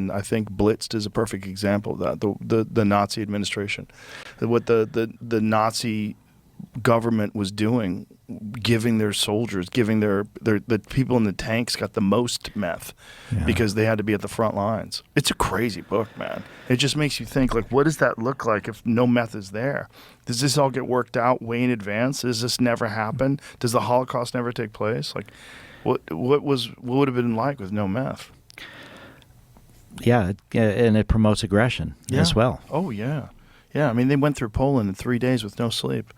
and I think Blitzed is a perfect example of that. The Nazi administration, what the Nazi government was doing, giving their soldiers, giving the people in the tanks got the most meth because they had to be at the front lines. It's a crazy book, man. It just makes you think, like, what does that look like if no meth is there? Does this all get worked out way in advance? Does this never happen? Does the Holocaust never take place? Like, what would have been like with no meth? Yeah, and it promotes aggression as well. Oh, yeah. Yeah, I mean, they went through Poland in 3 days with no sleep.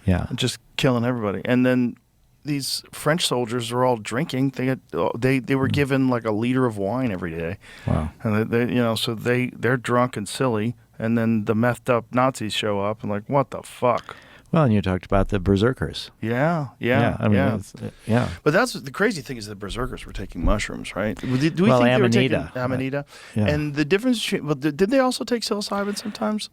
Yeah. Just killing everybody. And then these French soldiers are all drinking. They were given like a liter of wine every day. Wow. And so they're drunk and silly, and then the methed up Nazis show up and like, what the fuck? Well, and you talked about the berserkers. Yeah. I mean, yeah. But that's the crazy thing is the berserkers were taking mushrooms, right? Do we think they Amanita. were taking Amanita? Yeah. And the difference between, well, did they also take psilocybin sometimes?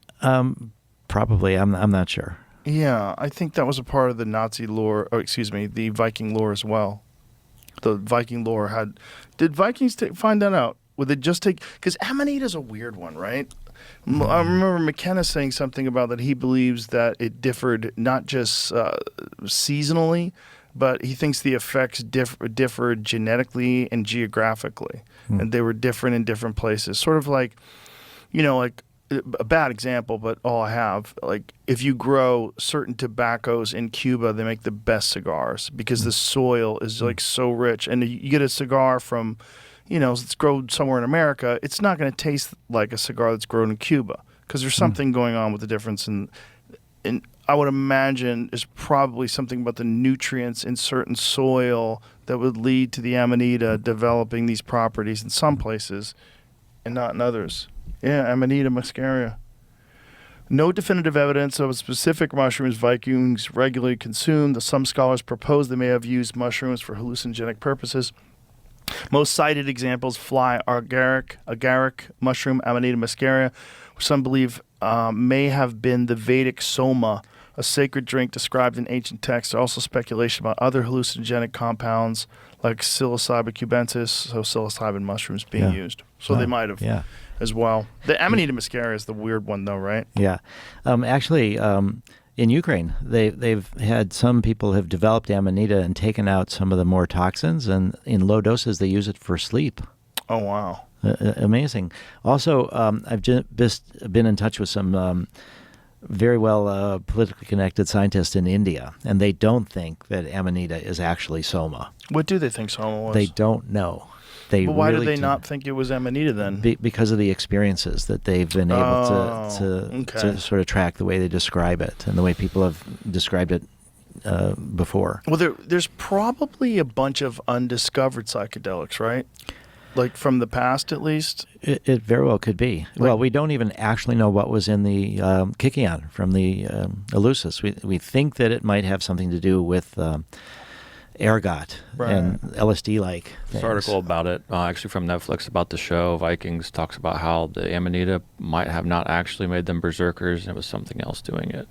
Probably. I'm not sure. Yeah, I think that was a part of the Nazi lore, the Viking lore as well. The Viking lore did Vikings find that out? Would they just take, because Amanita's a weird one, right? I remember McKenna saying something about that he believes that it differed not just seasonally, but he thinks the effects differed genetically and geographically. And they were different in different places. Sort of like, like, a bad example, but all I have, like, if you grow certain tobaccos in Cuba, they make the best cigars because the soil is like so rich. And you get a cigar from, it's grown somewhere in America, it's not going to taste like a cigar that's grown in Cuba because there's something going on with the difference. And I would imagine there's probably something about the nutrients in certain soil that would lead to the Amanita developing these properties in some places and not in others. Yeah, Amanita muscaria. No definitive evidence of specific mushrooms Vikings regularly consumed, though some scholars propose they may have used mushrooms for hallucinogenic purposes. Most cited examples fly agaric mushroom, Amanita muscaria, which some believe may have been the Vedic soma, a sacred drink described in ancient texts. There's also speculation about other hallucinogenic compounds like psilocybin cubensis, so psilocybin mushrooms being used. So they might have as well. The Amanita muscaria is the weird one, though, right? Yeah. Actually, in Ukraine, they've had some people have developed Amanita and taken out some of the more toxins, and in low doses they use it for sleep. Oh, wow. Amazing. Also, I've just been in touch with some very well politically connected scientists in India, and they don't think that Amanita is actually soma. What do they think soma was? They don't know. But why do they not think it was Amanita then? Because of the experiences that they've been able to sort of track the way they describe it and the way people have described it before. Well, there's probably a bunch of undiscovered psychedelics, right? Like from the past, at least? It very well could be. Well, we don't even actually know what was in the Kikion from the Eleusis. We think that it might have something to do with ergot and LSD-like things. This article about it, actually from Netflix, about the show Vikings, talks about how the Amanita might have not actually made them berserkers, and it was something else doing it.